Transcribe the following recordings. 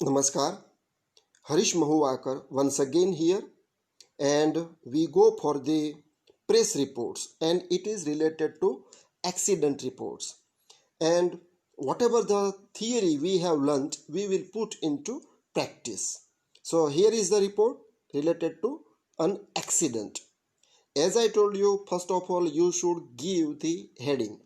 Namaskar, Harish Mahuwakar once again here, and we go for the press reports, and it is related to accident reports. And whatever the theory we have learnt, we will put into practice. So here is the report related to an accident. As I told you, first of all, you should give the heading.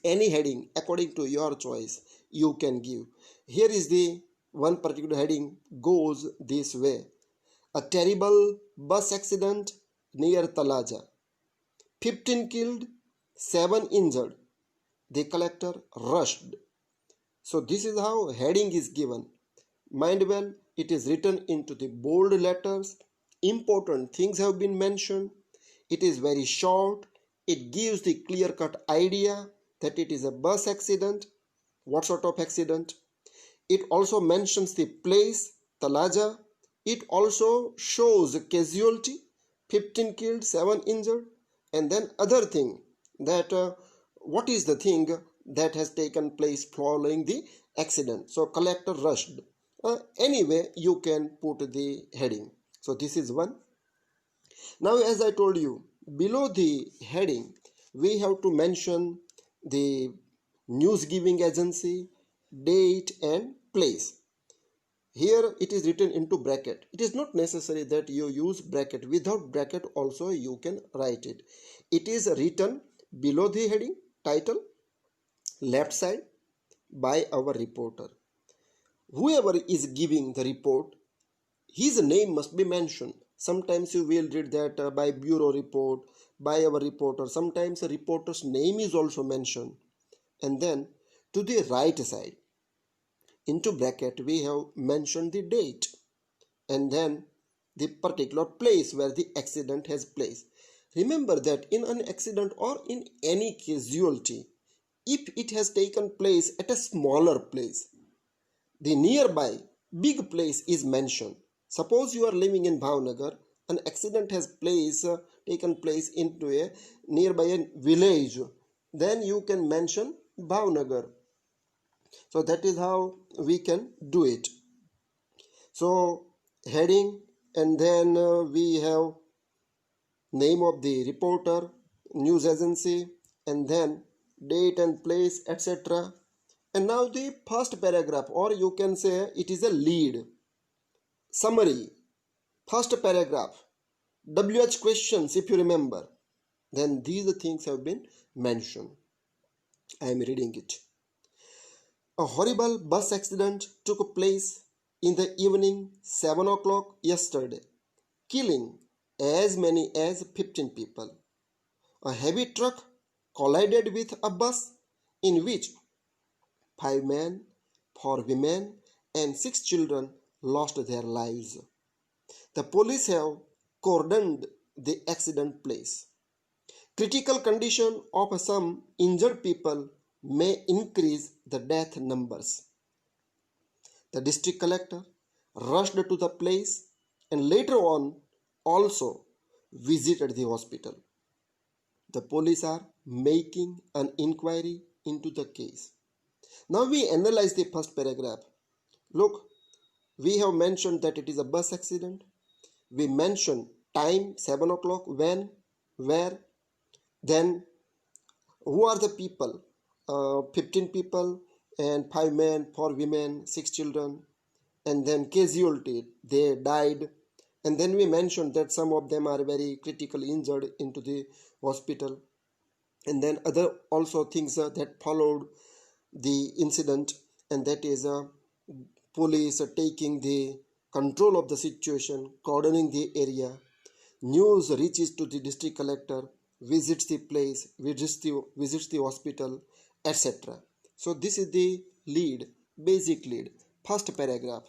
Any heading according to your choice you can give. Here is the one particular heading goes this way: a terrible bus accident near Talaja, 15 killed, 7 injured, the collector rushed. So this is how heading is given. Mind well, it is written into the bold letters. Important things have been mentioned. It is very short. It gives the clear cut idea that it is a bus accident. What sort of accident? It also mentions the place, Talaja. It also shows casualty, 15 killed, 7 injured. And then other thing, that what is the thing that has taken place following the accident. So collector rushed. Anyway, you can put the heading. So this is one. Now, as I told you, below the heading, we have to mention the news giving agency, date, and place. Here it is written into bracket. It is not necessary that you use bracket. Without bracket also you can write it. It is written below the heading, title, left side, by our reporter. Whoever is giving the report, his name must be mentioned. Sometimes you will read that by bureau report, by our reporter. Sometimes a reporter's name is also mentioned. And then to the right side, into bracket, we have mentioned the date, and then the particular place where the accident has place. Remember that in an accident or in any casualty, if it has taken place at a smaller place, the nearby big place is mentioned. Suppose you are living in Bhavnagar, an accident has taken place into a nearby a village, then you can mention Bhavnagar. So that is how we can do it. So heading, and then we have name of the reporter, news agency, and then date and place, etc. And now the first paragraph, or you can say it is a lead, summary, first paragraph, WH questions if you remember. Then these things have been mentioned. I am reading it. A horrible bus accident took place in the evening 7 o'clock yesterday, killing as many as 15 people. A heavy truck collided with a bus in which 5 men, 4 women, and 6 children lost their lives. The police have cordoned the accident place. Critical condition of some injured people may increase the death numbers. The district collector rushed to the place and later on also visited the hospital. The police are making an inquiry into the case. Now we analyze the first paragraph. Look, we have mentioned that it is a bus accident. We mentioned time 7 o'clock, when, where, then who are the people? 15 people and 5 men, 4 women, 6 children, and then casualty, they died. And then we mentioned that some of them are very critically injured into the hospital. And then other also things that followed the incident, and that is police taking the control of the situation, cordoning the area. News reaches to the district collector, visits the place, visits the hospital, etc. So this is the lead, basic lead, first paragraph.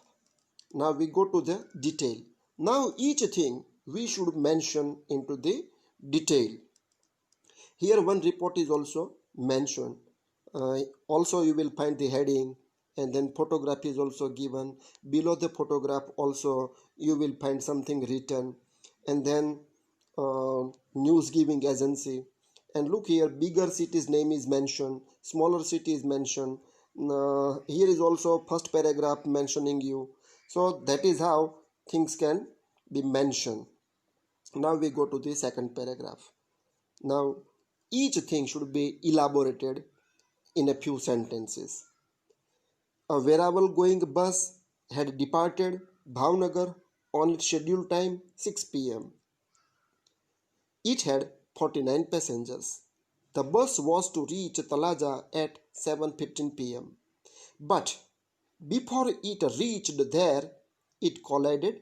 Now we go to the detail. Now each thing we should mention into the detail. Here one report is also mentioned. Also you will find the heading, and then photograph is also given. Below the photograph also you will find something written, and then news giving agency. And look here, bigger city's name is mentioned, smaller city is mentioned, Here is also first paragraph mentioning you. So that is how things can be mentioned. Now we go to the second paragraph. Now each thing should be elaborated in a few sentences. A Veerawal going bus had departed Bhavnagar on its scheduled time 6 p.m. It had 49 passengers. The bus was to reach Talaja at 7:15 p.m. But before it reached there, it collided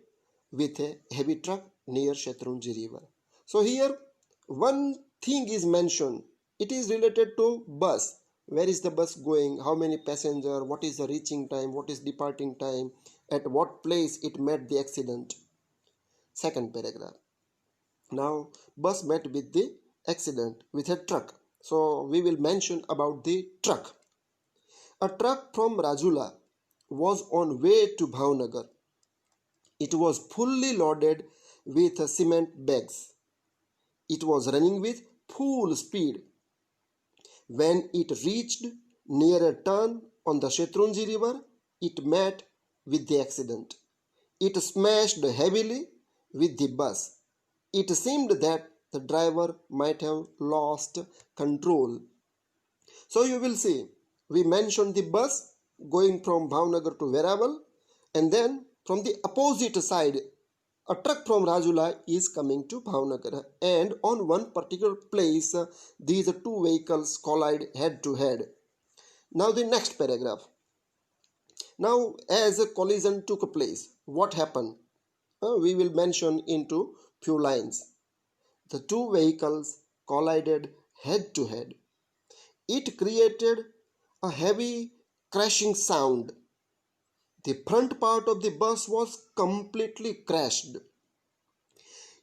with a heavy truck near Shetharunji River. So here one thing is mentioned. It is related to bus. Where is the bus going? How many passengers? What is the reaching time? What is departing time? At what place it met the accident? Second paragraph. Now bus met with the accident with a truck. So we will mention about the truck. A truck from Rajula was on way to Bhavnagar. It was fully loaded with cement bags. It was running with full speed. When it reached near a turn on the Shetharunji River, it met with the accident. It smashed heavily with the bus. It seemed that the driver might have lost control. So you will see, we mentioned the bus going from Bhavnagar to Veerawal, and then from the opposite side, a truck from Rajula is coming to Bhavnagar, and on one particular place, these two vehicles collide head to head. Now the next paragraph. Now, as a collision took place, what happened? We will mention into few lines. The two vehicles collided head to head. It created a heavy crashing sound. The front part of the bus was completely crashed.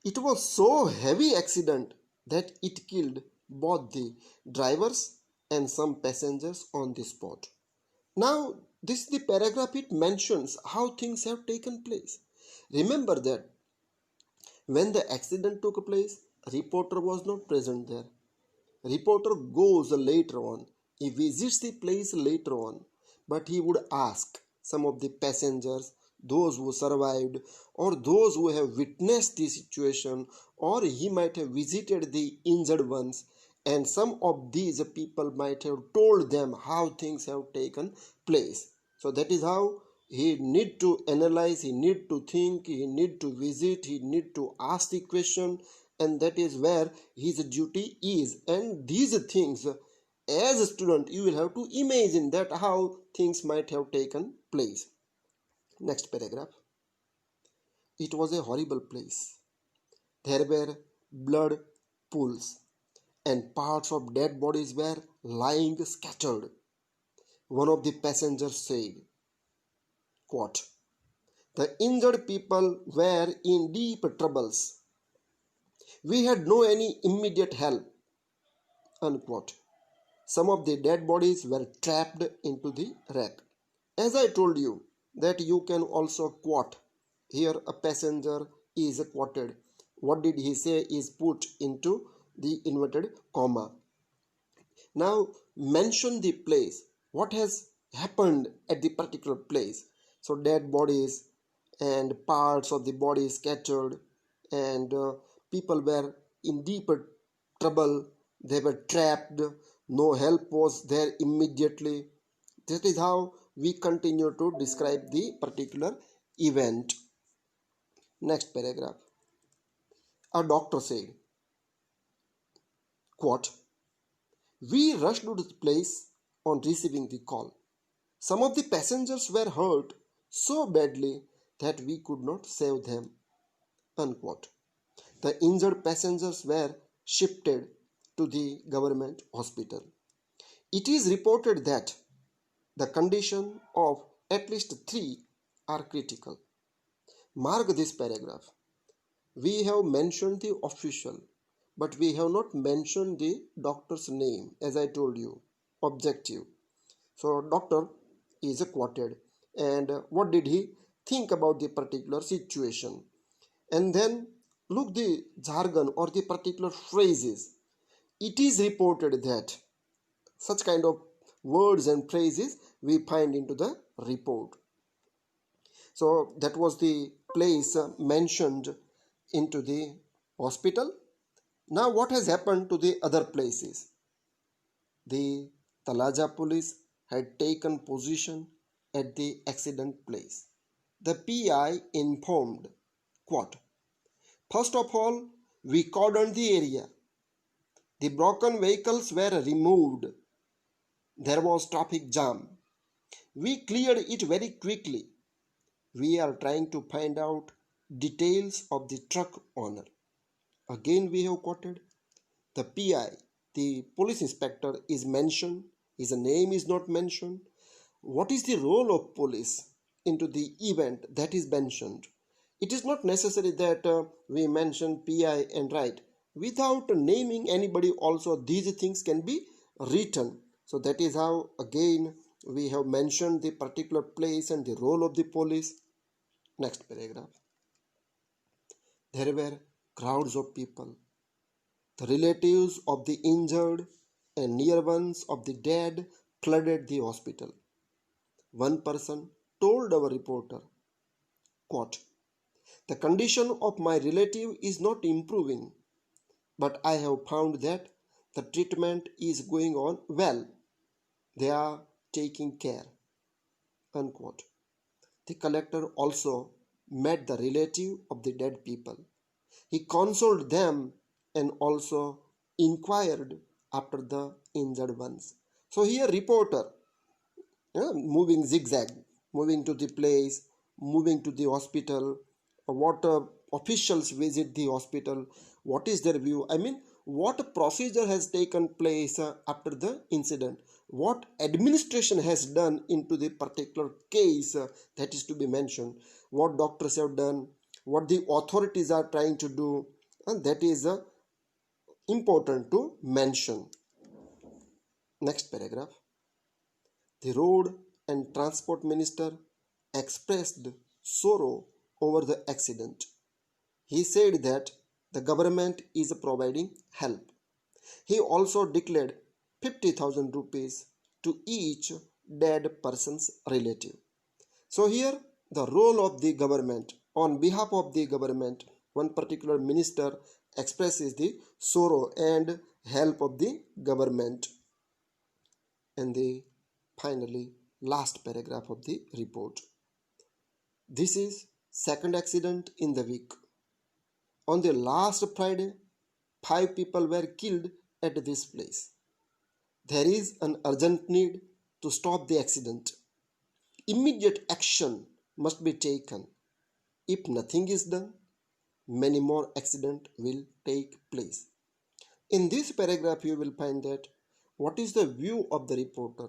It was so heavy accident that it killed both the drivers and some passengers on the spot. Now, this is the paragraph. It mentions how things have taken place. Remember that when the accident took place, a reporter was not present there. Reporter goes later on. He visits the place later on, but he would ask some of the passengers, those who survived, or those who have witnessed the situation, or he might have visited the injured ones, and some of these people might have told them how things have taken place. So that is how he need to analyze, he need to think, he need to visit, he need to ask the question, and that is where his duty is. And these things, as a student, you will have to imagine that how things might have taken place. Next paragraph. It was a horrible place. There were blood pools and parts of dead bodies were lying scattered. One of the passengers said, quote, the injured people were in deep troubles. We had no any immediate help, unquote. Some of the dead bodies were trapped into the wreck. As I told you that you can also quote. Here a passenger is quoted. What did he say is put into the inverted comma. Now mention the place. What has happened at the particular place? So dead bodies and parts of the body scattered, and people were in deeper trouble. They were trapped. No help was there immediately. That is how we continue to describe the particular event. Next paragraph. A doctor said, quote, we rushed to the place on receiving the call. Some of the passengers were hurt so badly that we could not save them, unquote. The injured passengers were shifted to the government hospital. It is reported that the condition of at least 3 are critical. Mark this paragraph. We have mentioned the official, but we have not mentioned the doctor's name, as I told you. Objective. So doctor is quoted, and what did he think about the particular situation? And then look the jargon or the particular phrases. It is reported that such kind of words and phrases we find into the report. So that was the place mentioned into the hospital. Now what has happened to the other places? The Talaja police had taken position at the accident place. The PI informed, quote, "First of all, we cordoned the area. The broken vehicles were removed. There was traffic jam. We cleared it very quickly. We are trying to find out details of the truck owner." Again we have quoted. The PI, the police inspector, is mentioned. His name is not mentioned. What is the role of police into the event that is mentioned? It is not necessary that we mention PI and write. Without naming anybody also, these things can be written. So that is how again we have mentioned the particular place and the role of the police. Next paragraph. There were crowds of people. The relatives of the injured and near ones of the dead flooded the hospital. One person told our reporter, quote, "The condition of my relative is not improving, but I have found that the treatment is going on well. They are taking care." Unquote. The collector also met the relative of the dead people. He consoled them and also inquired after the injured ones. So here reporter, moving zigzag, moving to the place, moving to the hospital, what officials visit the hospital, what is their view, I mean what procedure has taken place after the incident, what administration has done into the particular case that is to be mentioned, what doctors have done, what the authorities are trying to do, and that is important to mention. Next paragraph. The Road and Transport Minister expressed sorrow over the accident. He said that the government is providing help. He also declared 50,000 rupees to each dead person's relative. So here the role of the government, on behalf of the government, one particular minister expresses the sorrow and help of the government. And the finally last paragraph of the report. This is second accident in the week. On the last Friday, 5 people were killed at this place. There is an urgent need to stop the accident. Immediate action must be taken. If nothing is done, many more accidents will take place. In this paragraph, you will find that what is the view of the reporter.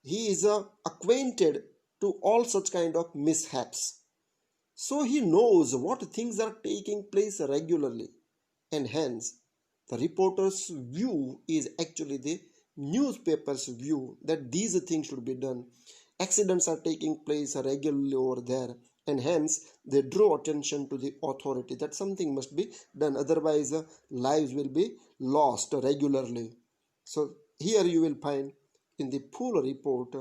He is acquainted to all such kind of mishaps. So he knows what things are taking place regularly, and hence the reporter's view is actually the newspaper's view that these things should be done. Accidents are taking place regularly over there, and hence they draw attention to the authority that something must be done, otherwise lives will be lost regularly. So here you will find in the full report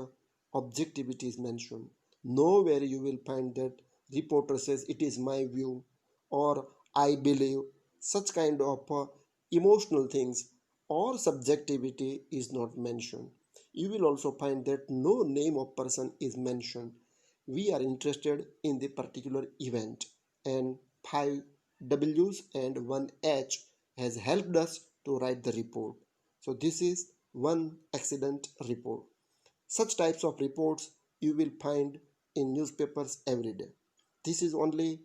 objectivity is mentioned. Nowhere you will find that reporter says it is my view or I believe. Such kind of emotional things or subjectivity is not mentioned. You will also find that no name of person is mentioned. We are interested in the particular event, and 5 W's and 1 H has helped us to write the report. So this is one accident report. Such types of reports you will find in newspapers every day. This is only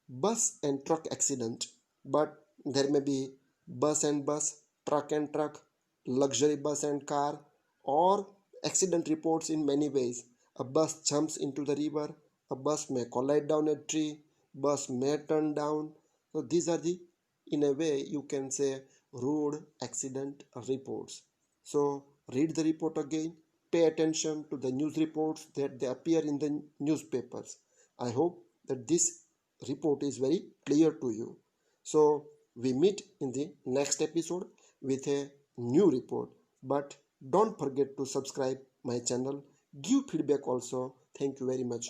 bus and truck accident, but there may be bus and bus, truck and truck, luxury bus and car, or accident reports in many ways. A bus jumps into the river, a bus may collide down a tree, bus may turn down. So these are the, in a way you can say, road accident reports. So read the report again, pay attention to the news reports that they appear in the newspapers. I hope that this report is very clear to you. So we meet in the next episode with a new report. But Don't forget to subscribe my channel. Give feedback also. Thank you very much.